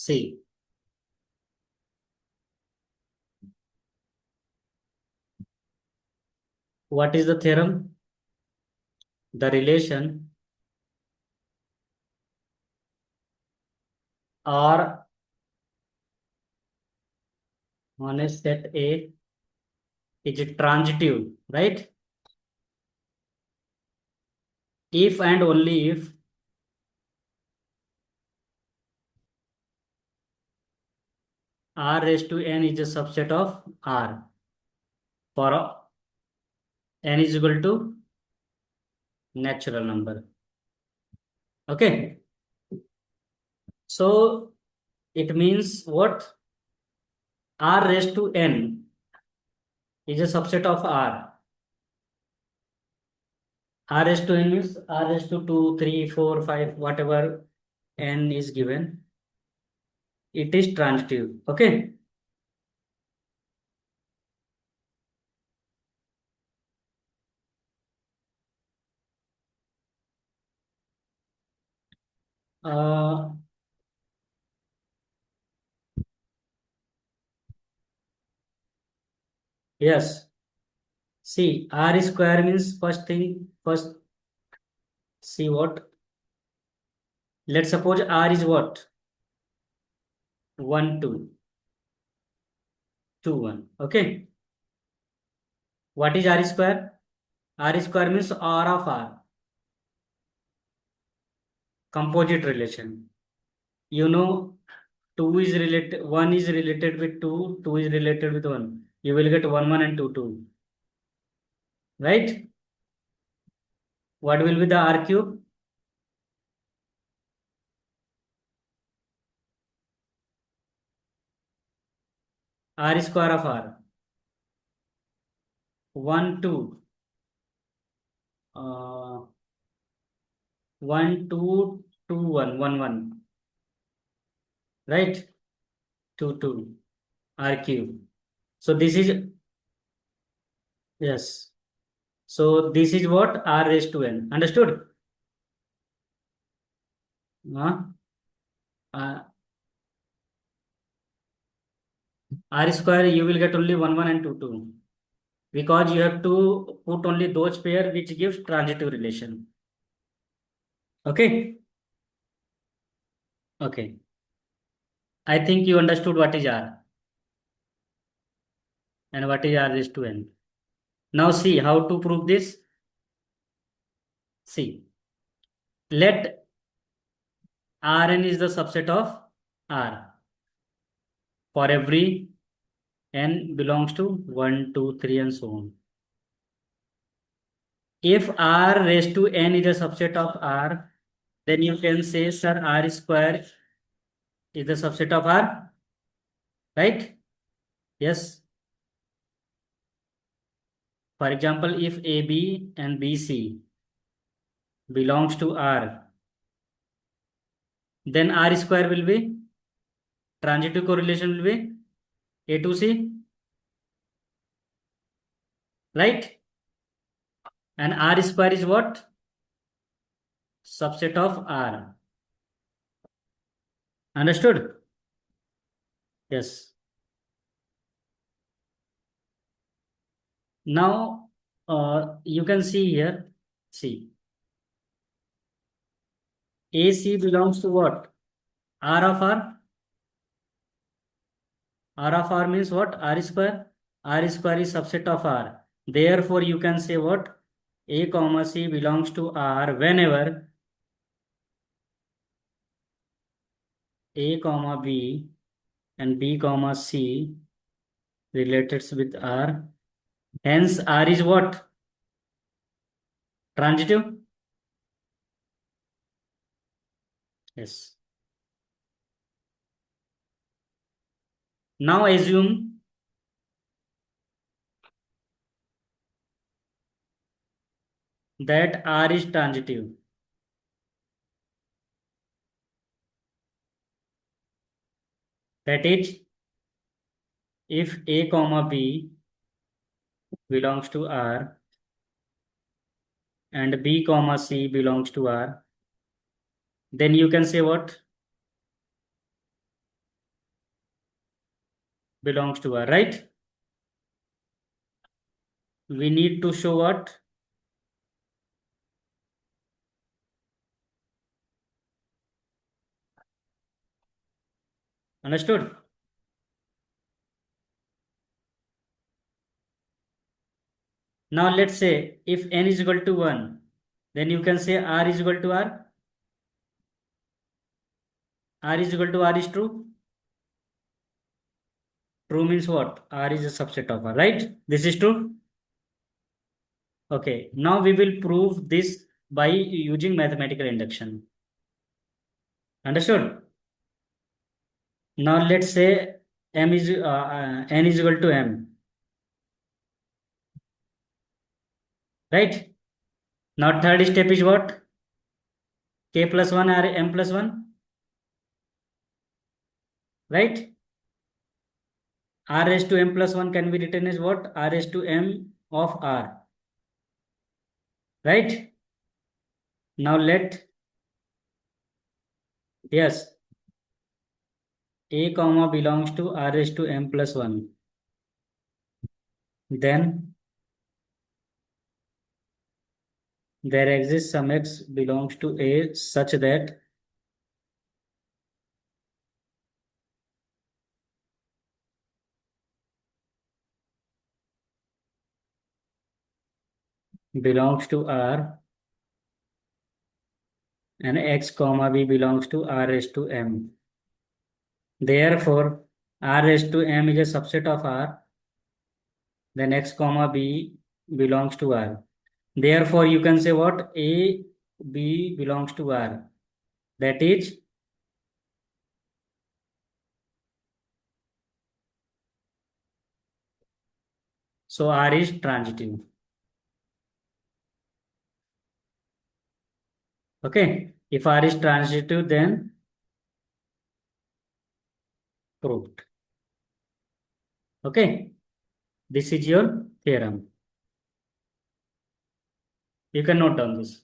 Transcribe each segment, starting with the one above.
See, what is the theorem? The relation R on a set A is transitive, right? If and only if R raised to n is a subset of R for n is equal to natural number. Okay. So it means what? R raised to n is a subset of R. R raised to n means R raised to 2, 3, 4, 5, whatever n is given. It is transitive. Okay. Uh, yes. See, R square means first see what? Let's suppose R is what? 1, 2, 2, 1. Okay. What is R square? R square means R of R. Composite relation. You know, 2 is related, 1 is related with 2, 2 is related with 1. You will get 1, 1 and 2, 2. Right? What will be the R cube? R square of R. 1, 2. 1, 2, 2, 1, 1, 1. Right? 2, 2. R cube. So this is, yes. So this is what? R raised to n. Understood? Uh, uh, R square, you will get only 1, 1 and 2, 2. Because you have to put only those pair which gives transitive relation. Okay? Okay. I think you understood what is R and what is R raised to n. Now see how to prove this. See, let Rn is the subset of R for every n belongs to 1, 2, 3 and so on. If R raised to n is a subset of R, then you can say, sir, R square is the subset of R, right? Yes. For example, if AB and BC belongs to R, then R square will be, transitive correlation will be A to C, right? And R square is what? Subset of R. Understood? Yes. Now, you can see here, see, AC belongs to what? R of R. R of R means what? R square. R square is subset of R. Therefore, you can say what? A comma C belongs to R whenever A comma B and B comma C related with R. Hence, R is what? Transitive? Yes. Now assume that R is transitive. That is, if A comma B belongs to R and B comma C belongs to R, then you can say what? belongs to R, right? We need to show what? Understood? Now let's say if n is equal to 1, then you can say R is equal to R. R is equal to R is true. True means what? R is a subset of R, right? This is true. Okay. Now we will prove this by using mathematical induction. Understood? Now let's say n is equal to m, right? Now third step is what? K plus 1 or m plus 1, right? R raised to m plus 1 can be written as what? R raised to m of R, right? Now let, yes, a comma belongs to R raised to m plus 1. Then there exists some x belongs to A such that belongs to R and x comma b belongs to R raised to m. Therefore, R raised to m is a subset of R, then x comma b belongs to R. Therefore, you can say what? A, B belongs to R. That is, so R is transitive. Okay. If R is transitive, then proved. Okay. This is your theorem. You can note down this.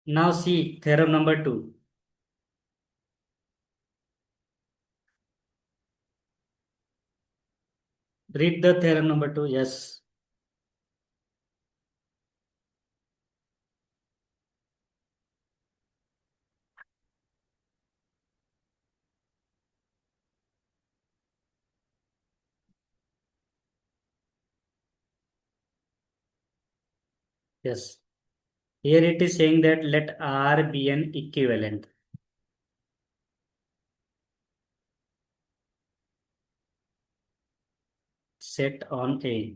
Now see theorem number 2. Read the theorem number 2. Yes. Yes. Here it is saying that let R be an equivalent. set on A.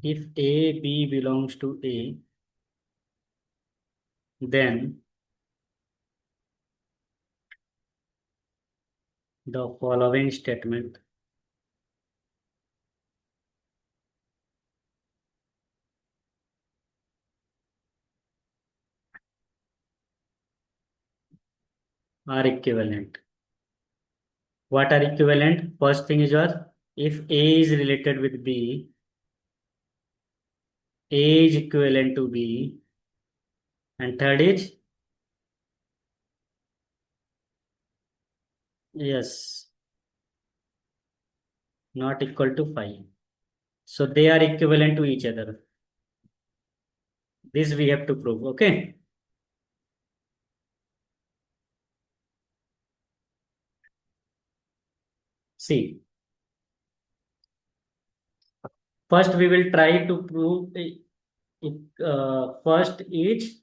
If A, B belongs to A, then the following statement are equivalent. What are equivalent? First thing is what? If A is related with B, A is equivalent to B, and third is yes, not equal to 5. So they are equivalent to each other. This we have to prove. Okay. See, first we will try to prove first is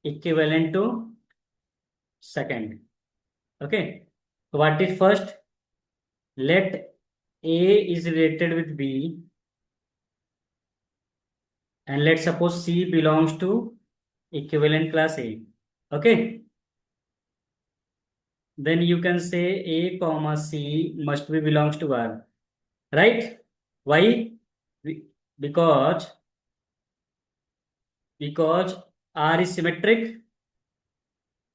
equivalent to second. Okay. So what is first? Let A is related with B, and let's suppose C belongs to equivalent class A. Okay. Then you can say A comma C must be belongs to R. Right? Why? Be- Because because R is symmetric.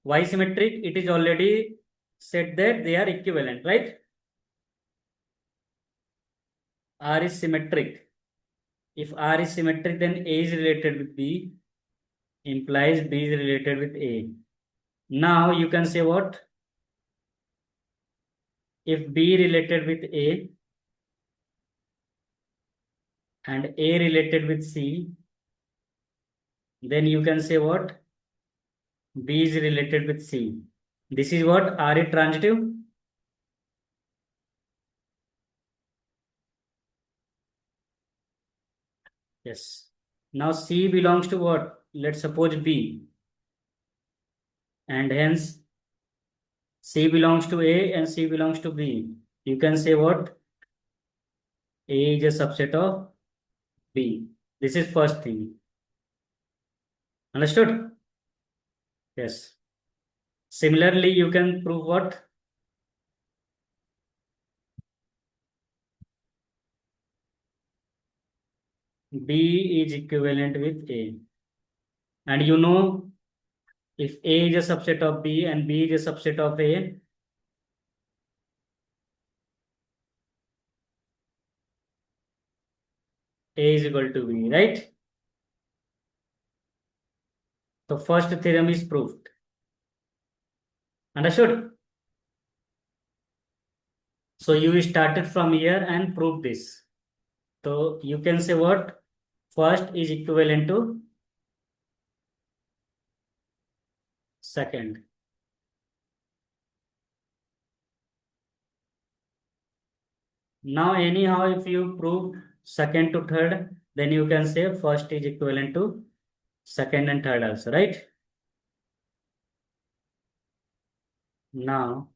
Why symmetric? It is already said that they are equivalent, right? R is symmetric. If R is symmetric, then A is related with B, implies B is related with A. Now you can say what? If B related with A and A related with C, then you can say what? B is related with C. This is what? R is transitive. Yes. Now C belongs to what? Let's suppose B. And hence C belongs to A and C belongs to B. You can say what? A is a subset of B. This is first thing. Understood? Yes. Similarly, you can prove what? B is equivalent with A. And you know, if A is a subset of B and B is a subset of A, A is equal to B, right? So first theorem is proved. Understood? So you started from here and proved this. So you can say what? First is equivalent to second. Now anyhow, if you prove second to third, then you can say first is equivalent to second and third also, right? Now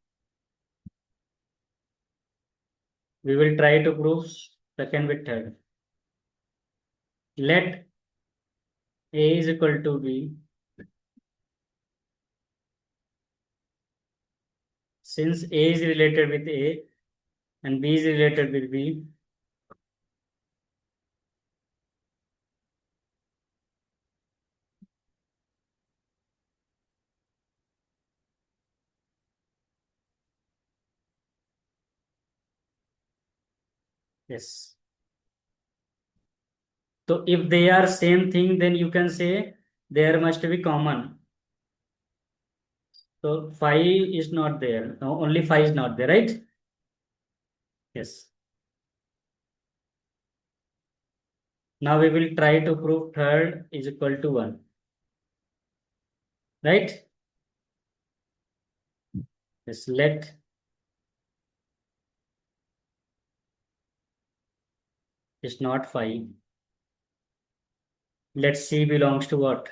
we will try to prove second with third. Let A is equal to B. Since A is related with A and B is related with B, yes. So if they are same thing, then you can say there must be common. So 5 is not there. No, only 5 is not there, right? Yes. Now we will try to prove third is equal to 1. Right? Yes, let is not 5. Let C belongs to what?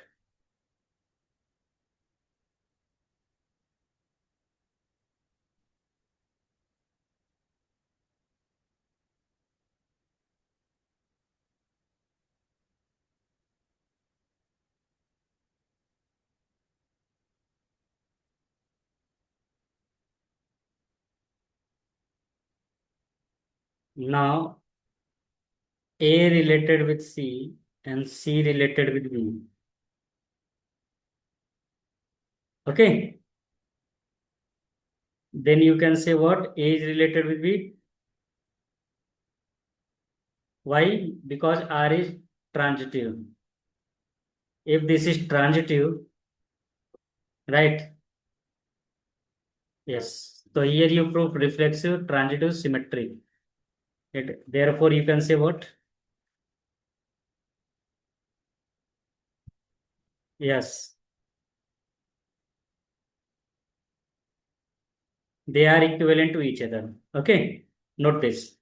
Now A related with C and C related with B. Okay. Then you can say what? A is related with B. Why? Because R is transitive. If this is transitive, right? Yes. So here you prove reflexive transitive symmetry. Therefore, you can say what? Yes. They are equivalent to each other. Okay. Note this.